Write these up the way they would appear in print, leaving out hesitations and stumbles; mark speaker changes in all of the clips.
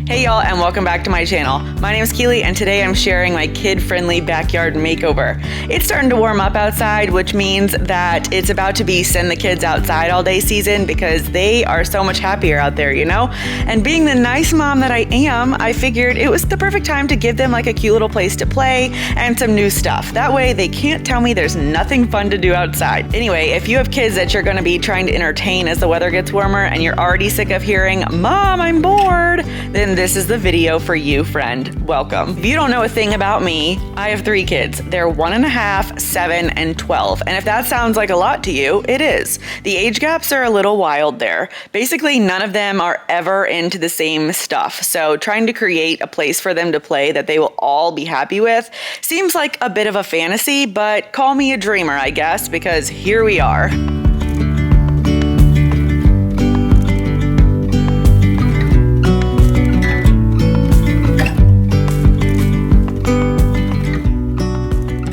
Speaker 1: Hey y'all, and welcome back to my channel. My name is Kilee, and today I'm sharing my kid-friendly backyard makeover. It's starting to warm up outside, which means that it's about to be send the kids outside all day season because they are so much happier out there, you know? And being the nice mom that I am, I figured it was the perfect time to give them like a cute little place to play and some new stuff. That way they can't tell me there's nothing fun to do outside. Anyway, if you have kids that you're gonna be trying to entertain as the weather gets warmer and you're already sick of hearing, "Mom, I'm bored," then this is the video for you, friend. Welcome. If you don't know a thing about me, I have 3 kids. They're 1.5, 7, and 12. And if that sounds like a lot to you, it is. The age gaps are a little wild there. Basically, none of them are ever into the same stuff. So trying to create a place for them to play that they will all be happy with seems like a bit of a fantasy, but call me a dreamer, I guess, because here we are.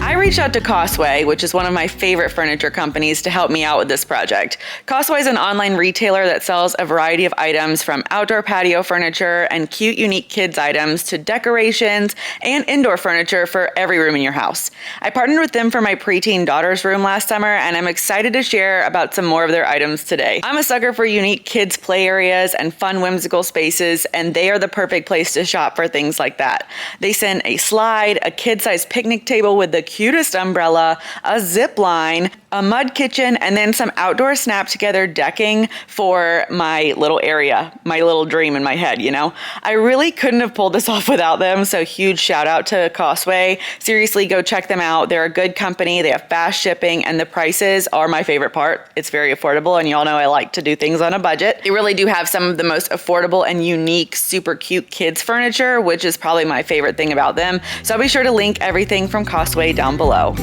Speaker 1: I reached out to Costway, which is one of my favorite furniture companies, to help me out with this project. Costway is an online retailer that sells a variety of items from outdoor patio furniture and cute, unique kids items to decorations and indoor furniture for every room in your house. I partnered with them for my preteen daughter's room last summer, and I'm excited to share about some more of their items today. I'm a sucker for unique kids' play areas and fun, whimsical spaces, and they are the perfect place to shop for things like that. They send a slide, a kid-sized picnic table with the cutest umbrella, a Zipline, a mud kitchen, and then some outdoor snap-together decking for my little area, my little dream in my head, you know? I really couldn't have pulled this off without them, so huge shout out to Costway. Seriously, go check them out. They're a good company, they have fast shipping, and the prices are my favorite part. It's very affordable, and y'all know I like to do things on a budget. They really do have some of the most affordable and unique, super cute kids furniture, which is probably my favorite thing about them. So I'll be sure to link everything from Costway down below.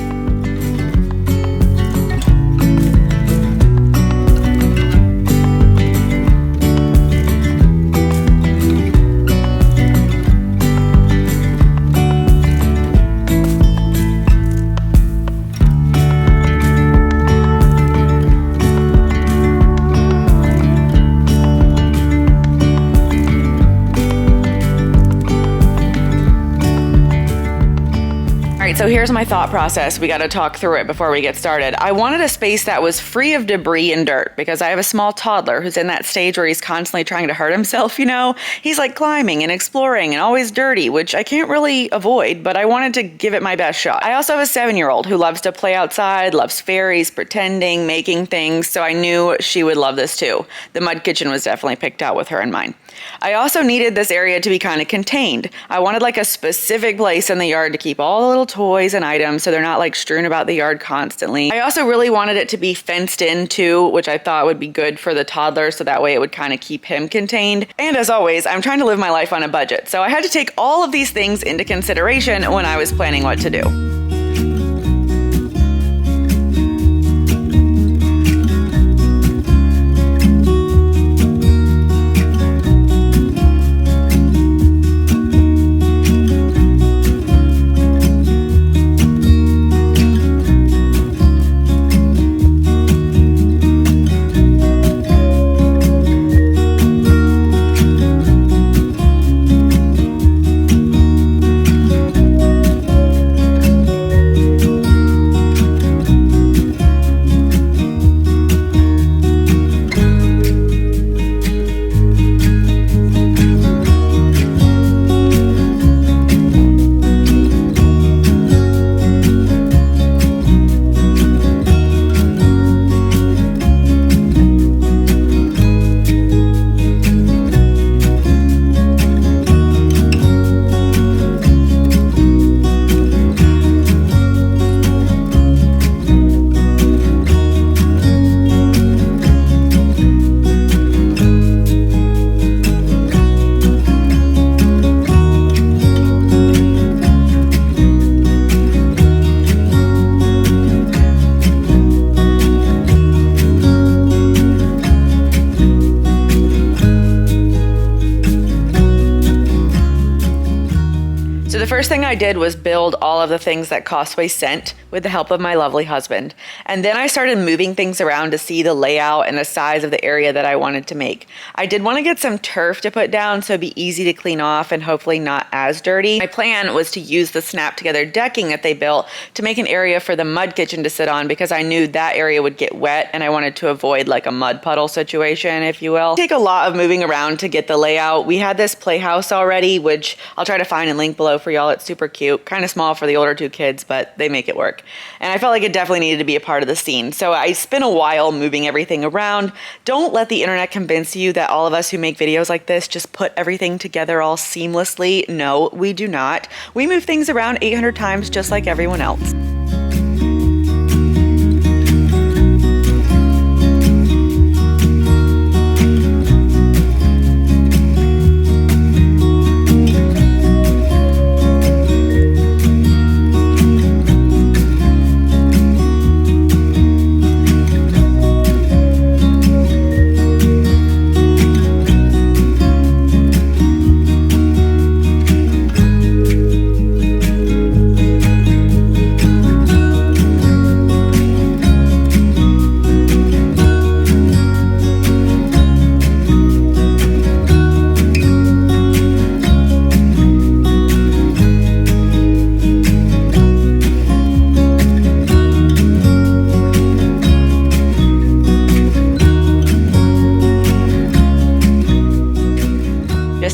Speaker 1: So here's my thought process. We got to talk through it before we get started. I wanted a space that was free of debris and dirt because I have a small toddler who's in that stage where he's constantly trying to hurt himself, you know? He's like climbing and exploring and always dirty, which I can't really avoid, but I wanted to give it my best shot. I also have a 7-year-old who loves to play outside, loves fairies, pretending, making things, so I knew she would love this too. The mud kitchen was definitely picked out with her in mind. I also needed this area to be kind of contained. I wanted like a specific place in the yard to keep all the little toys and items so they're not like strewn about the yard constantly. I also really wanted it to be fenced in too, which I thought would be good for the toddler so that way it would kind of keep him contained. And as always, I'm trying to live my life on a budget, so I had to take all of these things into consideration when I was planning what to do. So the first thing I did was build all of the things that Costway sent with the help of my lovely husband. And then I started moving things around to see the layout and the size of the area that I wanted to make. I did want to get some turf to put down so it'd be easy to clean off and hopefully not as dirty. My plan was to use the snap together decking that they built to make an area for the mud kitchen to sit on, because I knew that area would get wet and I wanted to avoid like a mud puddle situation, if you will. Take a lot of moving around to get the layout. We had this playhouse already, which I'll try to find and link below for y'all. It's super cute, kind of small for the older 2 kids, but they make it work. And I felt like it definitely needed to be a part of the scene. So I spent a while moving everything around. Don't let the internet convince you that all of us who make videos like this just put everything together all seamlessly. No, we do not. We move things around 800 times just like everyone else.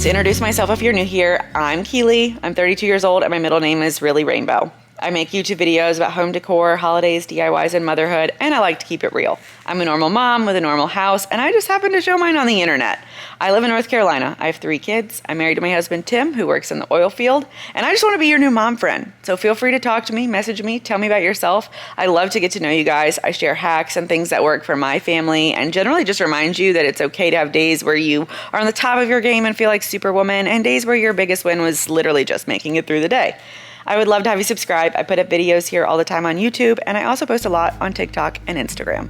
Speaker 1: To introduce myself if you're new here, I'm Kilee. I'm 32 years old and my middle name is really Rainbow. I make YouTube videos about home decor, holidays, DIYs, and motherhood, and I like to keep it real. I'm a normal mom with a normal house, and I just happen to show mine on the internet. I live in North Carolina. I have 3 kids. I'm married to my husband, Tim, who works in the oil field, and I just want to be your new mom friend. So feel free to talk to me, message me, tell me about yourself. I love to get to know you guys. I share hacks and things that work for my family, and generally just remind you that it's okay to have days where you are on the top of your game and feel like Superwoman, and days where your biggest win was literally just making it through the day. I would love to have you subscribe. I put up videos here all the time on YouTube, and I also post a lot on TikTok and Instagram.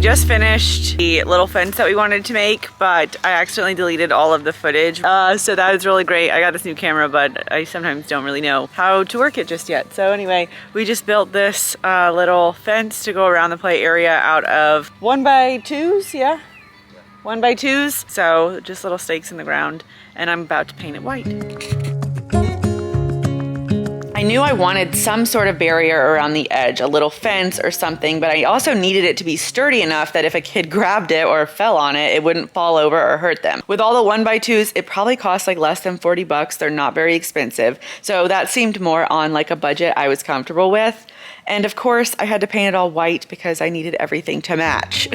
Speaker 1: Just finished the little fence that we wanted to make, but I accidentally deleted all of the footage. So that was really great. I got this new camera, but I sometimes don't really know how to work it just yet. So anyway, we just built this little fence to go around the play area out of 1x2s, yeah? 1x2s. So just little stakes in the ground, and I'm about to paint it white. I knew I wanted some sort of barrier around the edge, a little fence or something, but I also needed it to be sturdy enough that if a kid grabbed it or fell on it, it wouldn't fall over or hurt them. With all the 1x2s, it probably cost like less than 40 bucks. They're not very expensive. So that seemed more on like a budget I was comfortable with. And of course, I had to paint it all white because I needed everything to match.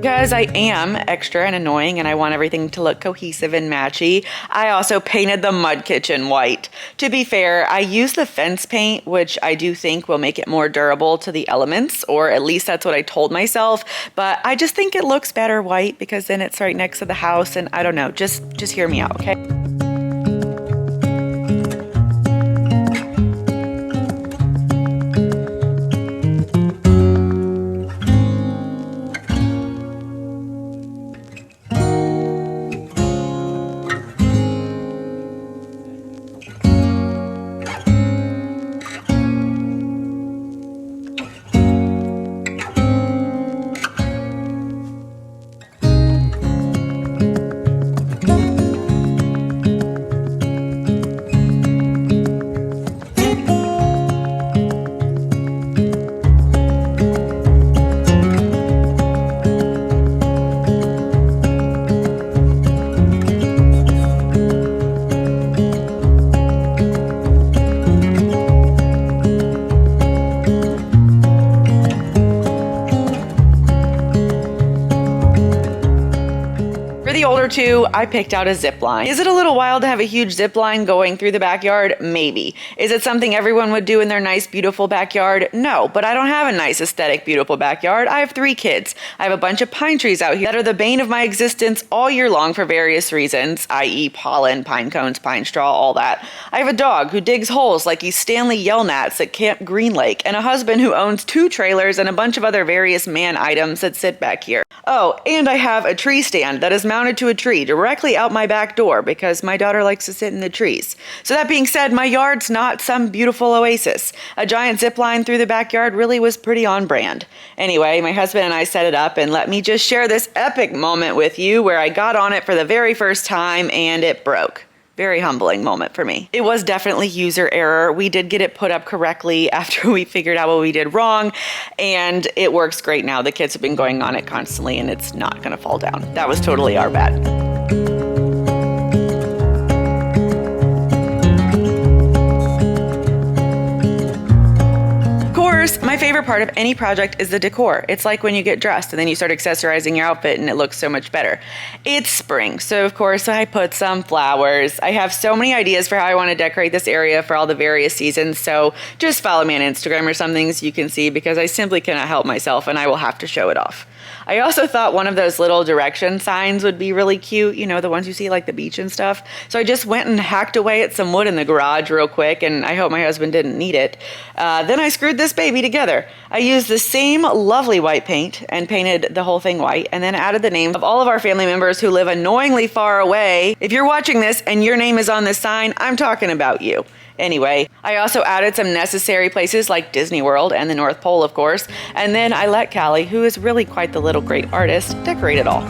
Speaker 1: Because I am extra and annoying and I want everything to look cohesive and matchy, I also painted the mud kitchen white. To be fair, I used the fence paint, which I do think will make it more durable to the elements, or at least that's what I told myself, but I just think it looks better white because then it's right next to the house, and I don't know, just hear me out, okay? older two, I picked out a zip line. Is it a little wild to have a huge zip line going through the backyard? Maybe. Is it something everyone would do in their nice, beautiful backyard? No, but I don't have a nice, aesthetic, beautiful backyard. I have 3 kids. I have a bunch of pine trees out here that are the bane of my existence all year long for various reasons, i.e. pollen, pine cones, pine straw, all that. I have a dog who digs holes like he's Stanley Yelnats at Camp Green Lake, and a husband who owns 2 trailers and a bunch of other various man items that sit back here. Oh, and I have a tree stand that is mounted to a tree directly out my back door because my daughter likes to sit in the trees. So that being said, my yard's not some beautiful oasis. A giant zip line through the backyard really was pretty on brand. Anyway, my husband and I set it up, and let me just share this epic moment with you where I got on it for the very first time and it broke. Very humbling moment for me. It was definitely user error. We did get it put up correctly after we figured out what we did wrong, and it works great now. The kids have been going on it constantly, and it's not gonna fall down. That was totally our bad. My favorite part of any project is the decor. It's like when you get dressed and then you start accessorizing your outfit and it looks so much better. It's spring, so of course I put some flowers. I have so many ideas for how I want to decorate this area for all the various seasons, so just follow me on Instagram or something so you can see, because I simply cannot help myself and I will have to show it off. I also thought one of those little direction signs would be really cute, you know, the ones you see like the beach and stuff. So I just went and hacked away at some wood in the garage real quick, and I hope my husband didn't need it. Then I screwed this baby together. I used the same lovely white paint and painted the whole thing white, and then added the names of all of our family members who live annoyingly far away. If you're watching this and your name is on this sign, I'm talking about you. Anyway, I also added some necessary places like Disney World and the North Pole, of course, and then I let Callie, who is really quite the little great artist, decorate it all.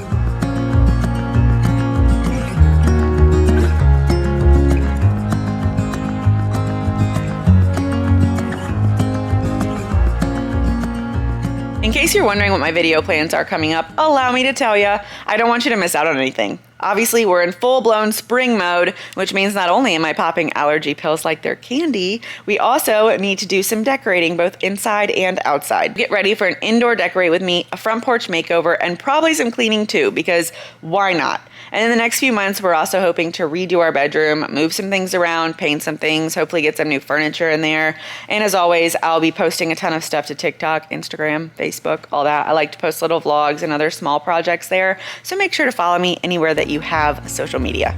Speaker 1: In case you're wondering what my video plans are coming up, allow me to tell you, I don't want you to miss out on anything. Obviously, we're in full-blown spring mode, which means not only am I popping allergy pills like they're candy, we also need to do some decorating both inside and outside. Get ready for an indoor decorate with me, a front porch makeover, and probably some cleaning too, because why not? And in the next few months, we're also hoping to redo our bedroom, move some things around, paint some things, hopefully get some new furniture in there. And as always, I'll be posting a ton of stuff to TikTok, Instagram, Facebook, all that. I like to post little vlogs and other small projects there, so make sure to follow me anywhere that you have social media.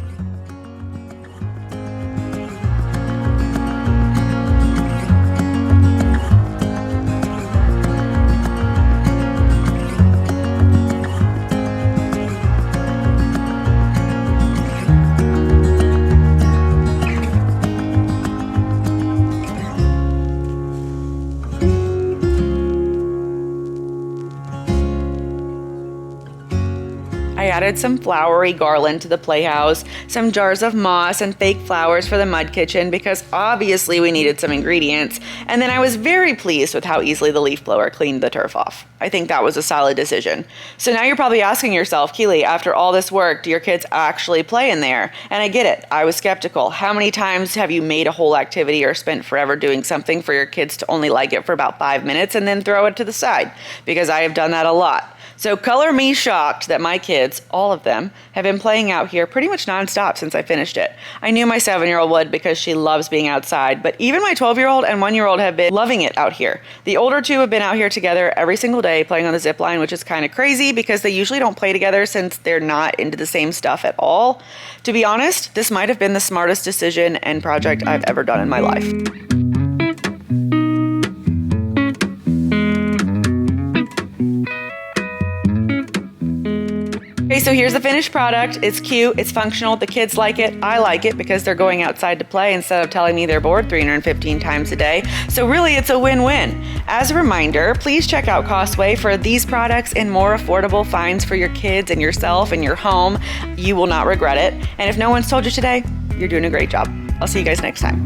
Speaker 1: I added some flowery garland to the playhouse, some jars of moss and fake flowers for the mud kitchen because obviously we needed some ingredients, and then I was very pleased with how easily the leaf blower cleaned the turf off. I think that was a solid decision. So now you're probably asking yourself, Kilee, after all this work, do your kids actually play in there? And I get it. I was skeptical. How many times have you made a whole activity or spent forever doing something for your kids to only like it for about 5 minutes and then throw it to the side? Because I have done that a lot. So color me shocked that my kids, all of them, have been playing out here pretty much nonstop since I finished it. I knew my 7-year-old would because she loves being outside, but even my 12-year-old and 1-year-old have been loving it out here. The older two have been out here together every single day playing on the zip line, which is kind of crazy because they usually don't play together since they're not into the same stuff at all. To be honest, this might have been the smartest decision and project I've ever done in my life. Okay, so here's the finished product. It's cute, it's functional, the kids like it, I like it because they're going outside to play instead of telling me they're bored 315 times a day. So really it's a win-win. As a reminder, please check out Costway for these products and more affordable finds for your kids and yourself and your home. You will not regret it. And if no one's told you today, you're doing a great job. I'll see you guys next time.